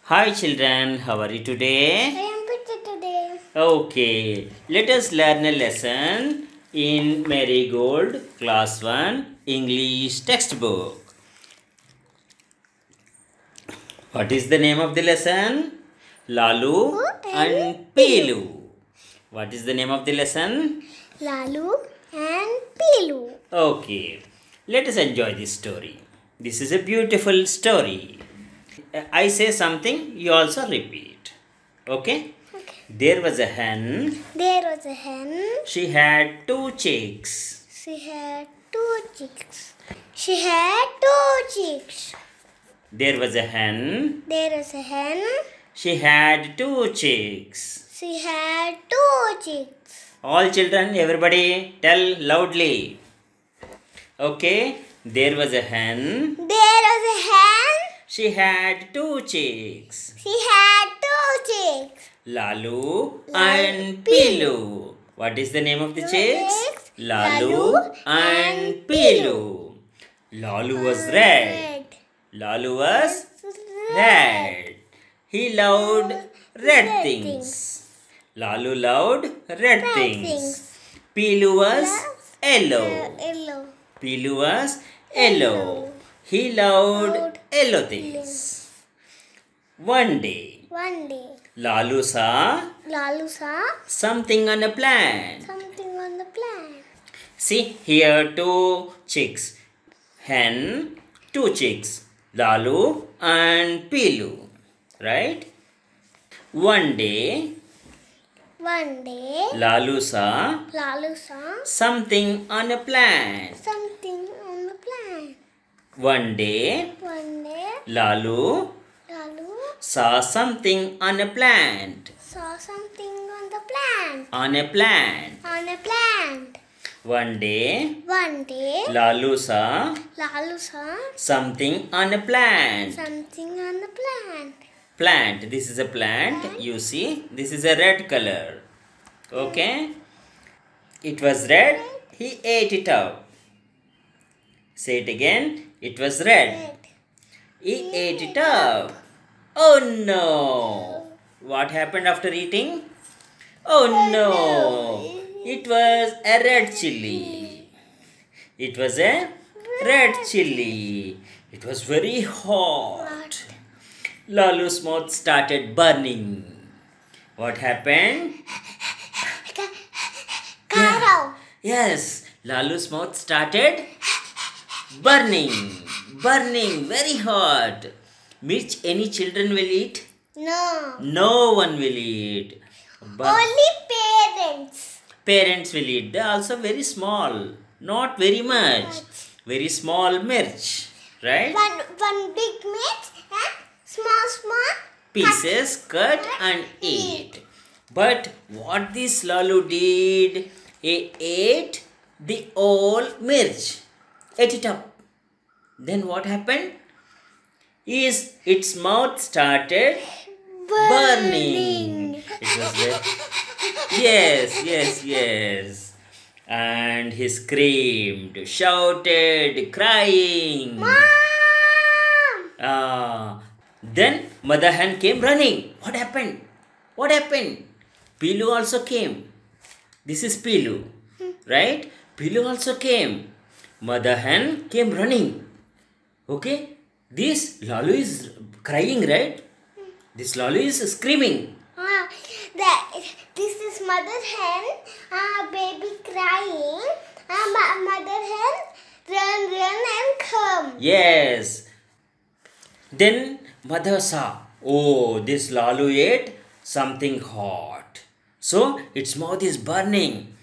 Hi children, how are you today? I am better today. Okay, let us learn a lesson in Marigold Class 1 English textbook. What is the name of the lesson? Lalu and Pilu. What is the name of the lesson? Lalu and Pilu. Okay, let us enjoy this story. This is a beautiful story. I say something, you also repeat. Okay? There was a hen. There was a hen. She had two chicks. She had two chicks. She had two chicks. There was a hen. There was a hen. She had two chicks. She had two chicks. All children, everybody, tell loudly. Okay? There was a hen. There was a hen. She had two chicks. She had two chicks. Lalu and Pilu. What is the name of the chicks? Lalu and Pilu. Lalu was red. Lalu was red. He loved red things. Lalu loved red things. Pilu was yellow. Yellow. Pilu was yellow. He loved yellow things. One day, Lalu saw Lalu saw something on a plant. something on the plant. See here two chicks. Hen, two chicks. Lalu and Pilu. Right? One day, Lalu saw Lalu saw something on a plant. something on the plant. One day, Lalu saw something on a plant. saw something on the plant. On a plant. One day, Lalu saw Lalu saw something on a plant. something on the plant. Plant. This is a plant. You see, this is a red color. Okay? It was red. He ate it up. Say it again. It was red. He ate it up. Oh no! What happened after eating? Oh no! It was a red chili. It was a red chili. It was very hot. Lalu's mouth started burning. What happened? Cow. Yes, Lalu's mouth started burning. Burning, very hot. Which any children will eat? No. No one will eat. But Only parents. parents will eat. They are also very small. Not very much. Very small mirch. Right? One big meat and small Pieces cut and eat. But what this Lalu did, he ate the old mirch. Ate it up. Then what happened? Its mouth started burning. It was yes. And he screamed, shouted, crying. Mom! Then Mother Hen came running. What happened? Pilu also came. This is Pilu, right? Pilu also came. Mother Hen came running. Okay? This Lalu is crying, right? This Lalu is screaming. This is mother hen, baby crying. Mother hen run and come. Yes. Then mother saw, oh, this Lalu ate something hot. So its mouth is burning.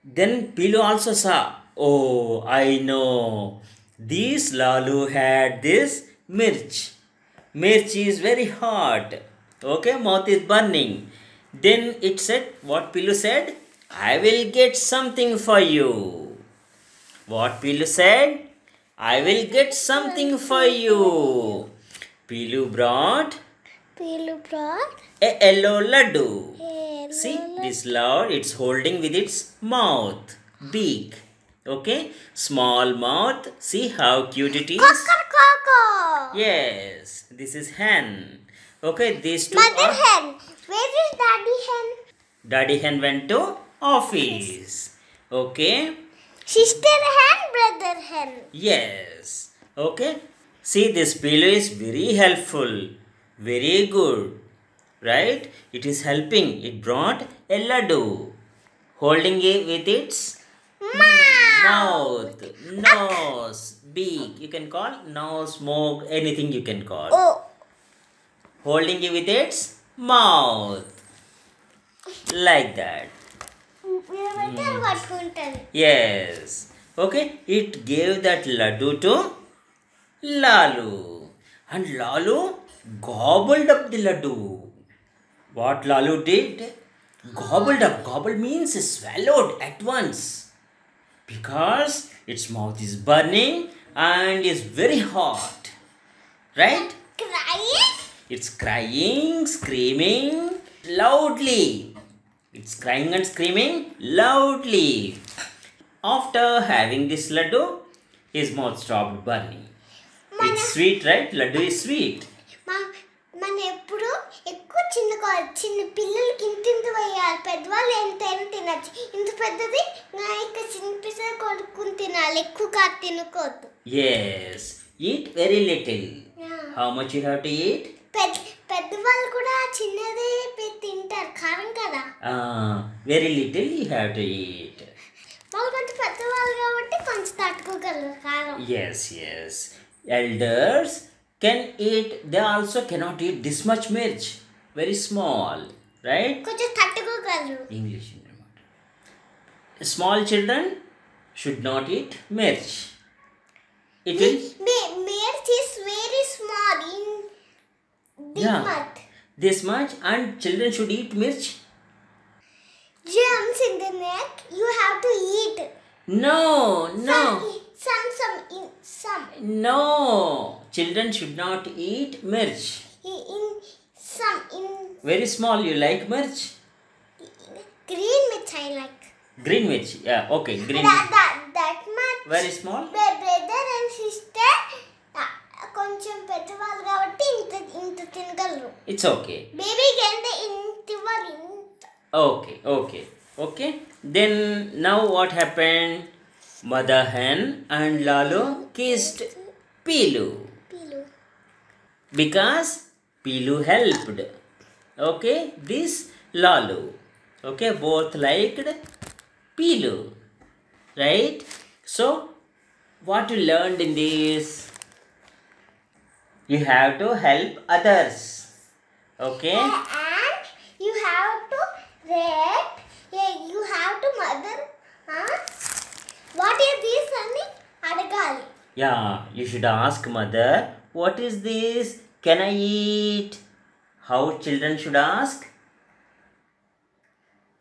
Then Pilu also saw, oh, I know. This Lalu had this mirch. Mirch is very hot. Okay, mouth is burning. Then it said, what Pilu said? I will get something for you. What Pilu said? I will get something for you. Pilu brought a yellow laddu. See, this loud, it's holding with its mouth. Beak. Okay, small mouth. See how cute it is. Coco. Yes, this is hen. Okay, these two Mother are. hen. Where is daddy hen? Daddy hen went to office. Okay. Sister hen, brother hen. Yes. Okay. See, this pillow is very helpful. Very good. Right? It is helping. It brought a laddu. Holding it with its mouth, nose, beak. You can call nose, smoke, anything you can call. Oh. Holding it with its mouth. Like that. Yes. Okay. It gave that laddu to Lalu. And Lalu gobbled up the laddu. What Lalu did? Gobbled up. Gobbled means swallowed at once. Because its mouth is burning and is very hot. Right? Crying? It's crying, screaming loudly. It's crying and screaming loudly. After having this laddu, his mouth stopped burning. It's sweet, right? Laddu is sweet. మన ఎప్పుడు ఎక్కువ చిన్న పిల్లలకి ఇంత వేయాలి పెద్దవాళ్ళు ఎంతైనా తినచ్చు ఇంత పెద్దది నా యొక్క చిన్న పిల్లలు కొడుకుని తినాలి ఎక్కువ కాదు తినకూడదు Yes, eat very little. How much you have to eat? పెద్దవాళ్ళు కూడా చిన్నదే తింటారు కారం కదా Very little you have to eat. వాళ్ళు కొంచెం పెద్దవాళ్ళు కాబట్టి కొంచెం తట్టుకోగలరు కారం. Yes. Elders can eat, they also cannot eat this much mirch. Very small, right? కొంచెం తట్టుకోగలరు. English. Small children should not eat mirch. It will. Mirch is very small in this much. This much, and children should eat mirch. Germs in the neck, you have to eat. No. Some. No, children should not eat mirch. In Very small. You like mirch? green mirch I like. Green mirch. Yeah. Okay. Green. That much. Very small. Brother and sister కొంచెం పెద్దవాళ్ళు కాబట్టి ఇంత తినగలరు. It's okay. Baby can ఇంత ఇవ్వాలి. Okay. Then now what happened? Mother hen and Lalu kissed Pilu. Because Pilu helped. Okay, this Lalu. Okay, both liked Pilu. Right? So, what you learned in this? You have to help others. Okay? And you have to read. You have to mother. What is this అని అడగాలి. Yeah, you should ask mother, what is this? Can I eat? How children should ask?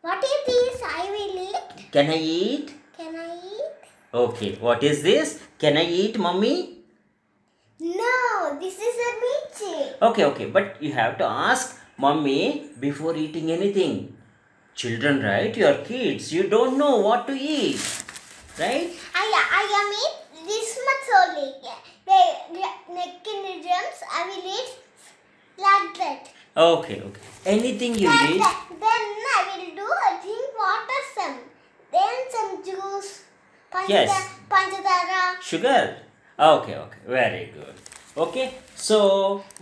What is this? I will eat. Can I eat? Can I eat? Okay, what is this? Can I eat, mommy? No, this is a meat. Okay, but you have to ask mommy before eating anything. Children, right? You are kids. You don't know what to eat. Right? I am eat this much only. Neck in the germs, I will eat like that. Okay. Anything you eat. Then I will do drink water some. Then some juice. Panchadara. Sugar? Okay. Very good. Okay. So.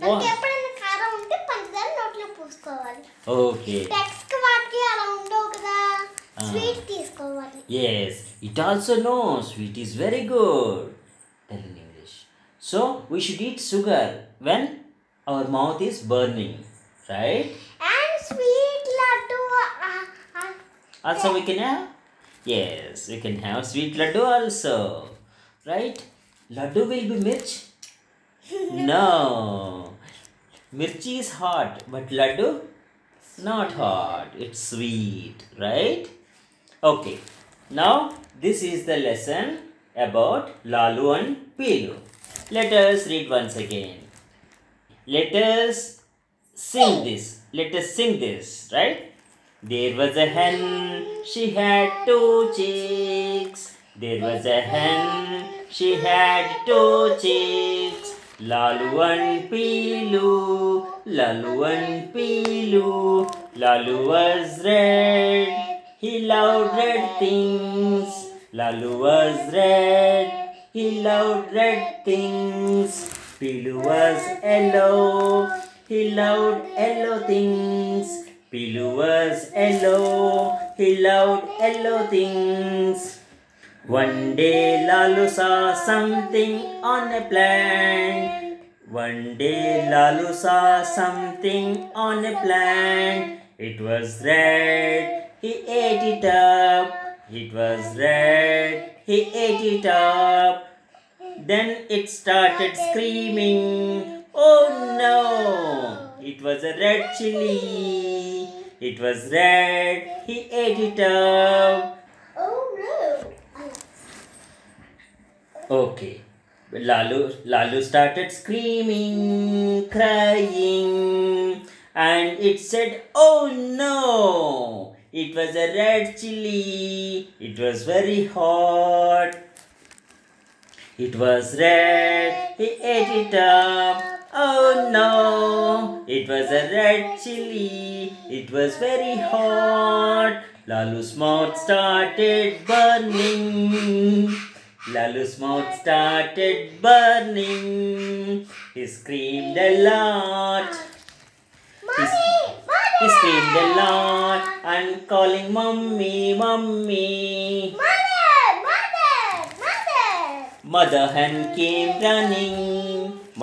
నాకు ఎప్పుడైనా కారం ఉంటే పంచదార నోట్లో పూసుకోవాలి. Okay. Text వాటికి అలా ఉండవు కదా. Sweet తీసుకోవాలి. Yes, it also knows sweet is very good. Tell in English. So we should eat sugar when our mouth is burning, right? And sweet laddu. Also we can have. Yes, we can have sweet laddu also, right? Laddu will be mirch. No, mirchi is hot, but laddu not hot. It's sweet, right? Okay, now this is the lesson about Lalu and Pilu. Let us read once again. Let us sing this, right? There was a hen, she had 2 chicks. There was a hen, she had 2 chicks. Lalu and Pilu Lalu and Pilu. Lalu was red. He loved red things. Lalu was red. He loved red things. Pilu was yellow. He loved yellow things. Pilu was yellow. He loved yellow things. One day Lalu saw something on a plant. One day Lalu saw something on a plant. It was red. He ate it up. It was red. He ate it up. Then it started screaming. Oh no! It was a red chili. It was red. He ate it up. Oh no! Okay. Lalu started screaming, crying, and it said, "Oh no! It was a red chili. It was very hot. It was red. He ate it up. Oh no! It was a red chili. It was very hot." Lalu's mouth started burning. Lalu's mouth started burning. He screamed a lot. He screamed a lot and calling mummy, mummy. Mother hen came running.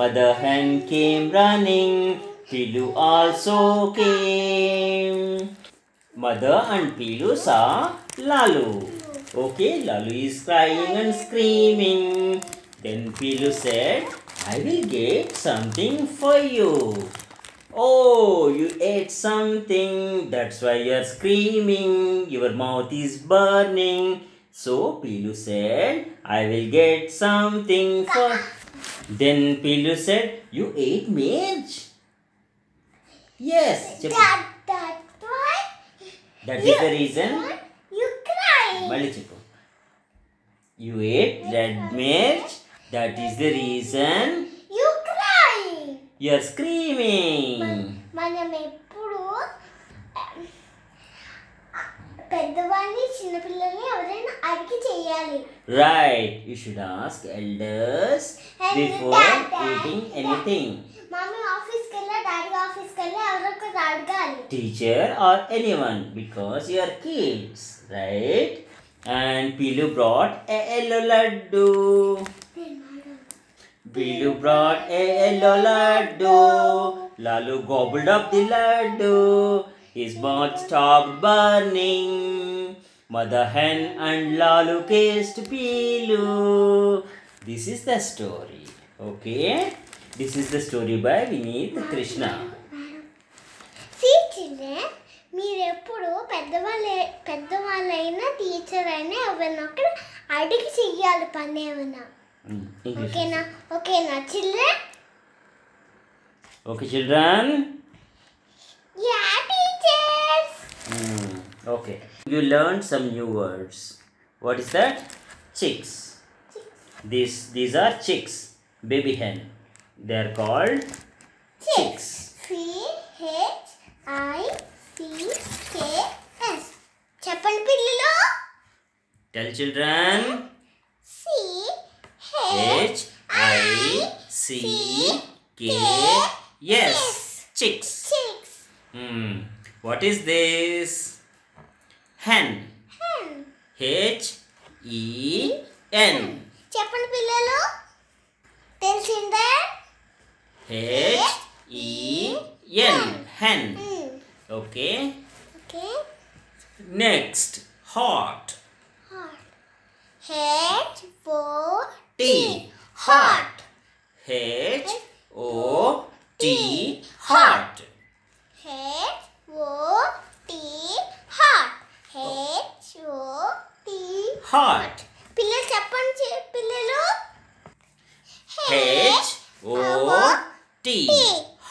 Mother hen came running. Pilu also came. Mother and Pilu saw Lalu. Okay, Lalu is crying and screaming. Then Pilu said, "I will get something for you." "Oh, you ate something. That's why you are screaming. Your mouth is burning." So Pilu said, "I will get something for..." Then Pilu said, "You ate marriage?" "Yes." That's why. That is the reason. You cry. Mali cheppu. You ate red marriage. That is the reason You cry. you are screaming. మనం ఎప్పుడు పెద్దవాళ్ళని చిన్నపిల్లల్ని ఎవరైనా అడిగి చేయాలి. Right. You should ask elders before eating anything. Mummy ఆఫీస్కి వెళ్ళా, daddy ఆఫీస్కి వెళ్ళా, ఎవరొకరు అడగాలి. Teacher or anyone, because you are kids, right? And Pilu brought a yellow laddu. Pilu brought a yellow laddu. Lalu gobbled up the laddu. His mouth stopped burning. Mother hen and Lalu kissed Pilu. This is the story. Okay? This is the story by Vineet Krishna. See children, మీరు ఎప్పుడు పెద్దవాళ్ళైనా teacher అయినా ఎవరైనా ఒకరు అడిగి చెయ్యాలి పని ఏమన్నా. ఓకేనా children? Okay children? Yeah, teachers. Okay. You learned some new words. What is that? Chicks. These are chicks. Baby hen. They are called chicks. CHICKS. చెప్పండి పిల్లలు. Tell children. CHICKS. Chicks. What is this? Hen. HEN. చెప్పండి పిల్లలు. తెలిసిందా? HEN. Hen. Okay. Next, hot. HOT. Hot. HOT. Hot. Hot. పిల్లలు చెప్పండి పిల్లలు. HOT.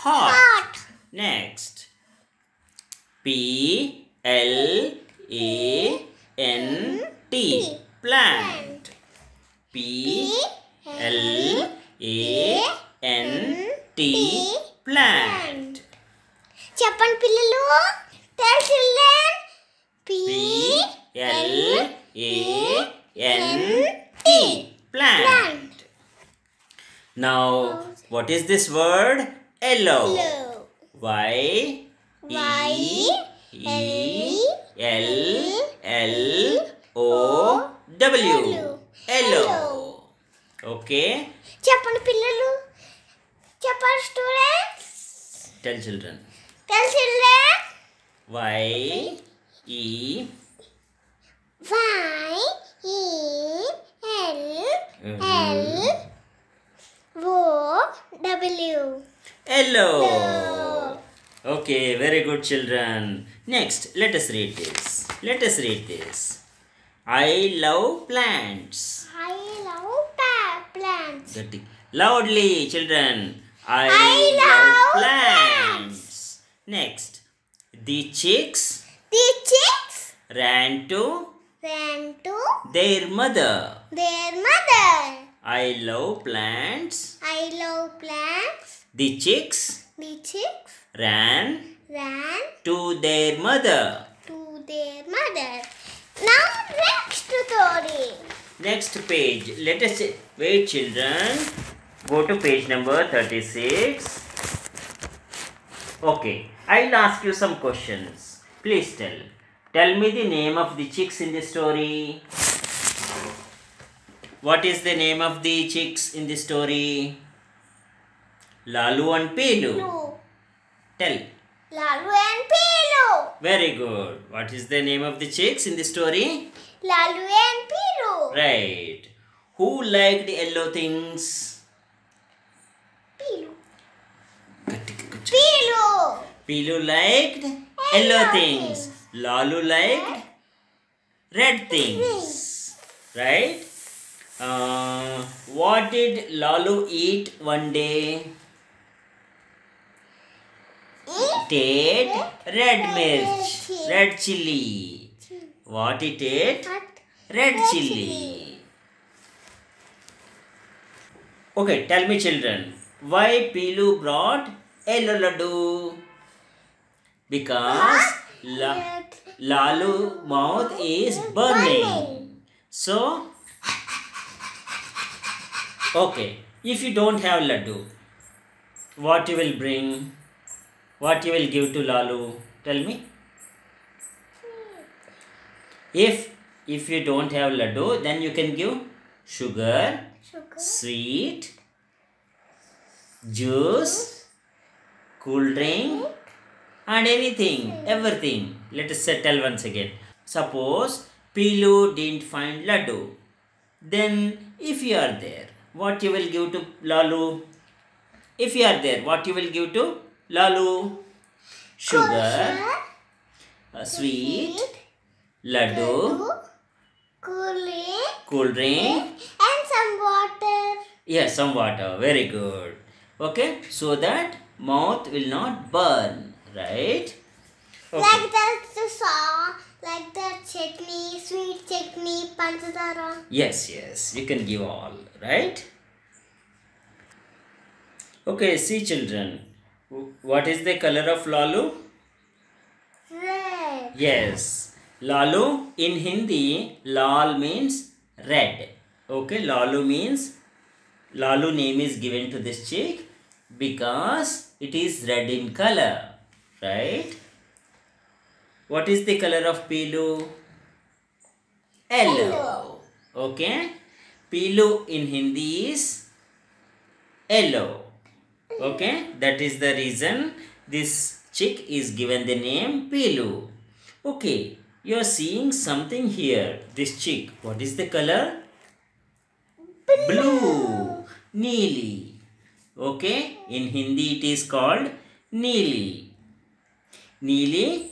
Hot. Next, PLANT. Plant. PLANT. Plant. చెప్పండి పిల్లలు. Tell children. P-L-A-N-T. Plant. Now, what is this word? Yellow. Y-E-L-L-O-W. Yellow. Okay. చెప్పండి పిల్లలు. చెప్పండి students. Tell children. Tell children. Y-E-L-L-O-W. Yellow. Okay, very good children. Next, let us read this. I love plants. I love plants. Loudly, children. I love plants. Next, the chicks ran to their mother. I love plants. The chicks ran to their mother. Now next story. Next page. Let us wait, children. Go to page number 36. Okay. I'll ask you some questions. Please tell me the name of the chicks in the story. What is the name of the chicks in the story? Lalu and Pilu. No. Tell. Lalu and Pilu. Very good. What is the name of the chicks in the story? Lalu and Pilu. Right. Who liked yellow things? Pilu. Pilu liked yellow things. Lalu liked red things. Right? What did Lalu eat one day? It ate red chili. What it ate? Red chili. Okay, tell me children, why Pilu brought yellow laddu? Because Lalu mouth is burning. So, okay, if you don't have laddu, what you will bring? What you will give to Lalu? Tell me. If you don't have laddu, then you can give sugar, sweet, juice, cool drink, and anything, everything. Let us tell once again. Suppose Pilu didn't find laddu. Then if you are there, what you will give to Lalu? If you are there, what you will give to Lalu? Sugar, sweet, laddu, cool drink, and some water. Yes, some water. Very good. Okay, so that mouth will not burn, right? Okay. Like that song, like that chutney, sweet chutney, panchadara. Yes, you can give all, right? Okay, see children, what is the color of Lalu? Red. Yes, Lalu in Hindi, Lal means red. Okay, Lalu name is given to this chick because it is red in color, right? What is the color of Pilu? Yellow. Okay, Pilu in Hindi is yellow. Okay, that is the reason this chick is given the name Pilu. Okay, you are seeing something here. This chick, what is the color? Blue. Neeli. Okay, in Hindi it is called Neeli. Neeli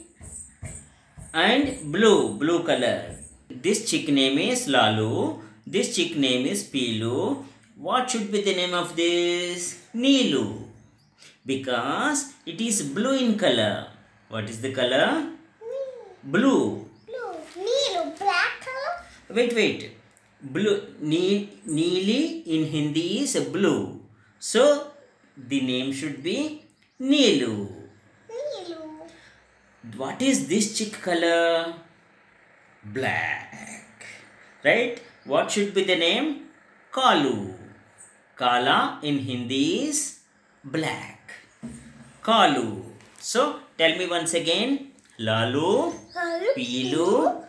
and blue color. This chick name is Lalu. This chick name is Pilu. What should be the name of this? Neelu. Because it is blue in color. What is the color? Blue. Neelu, black color. Wait. Blue. Neeli in Hindi is blue. So the name should be Neelu. What is this chick color? Black. Right? What should be the name? Kalu. Kala in Hindi is black. Kalu. So tell me once again. Lalu, Pilu,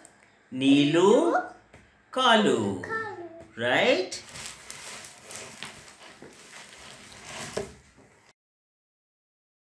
Nilu, Kalu. Right?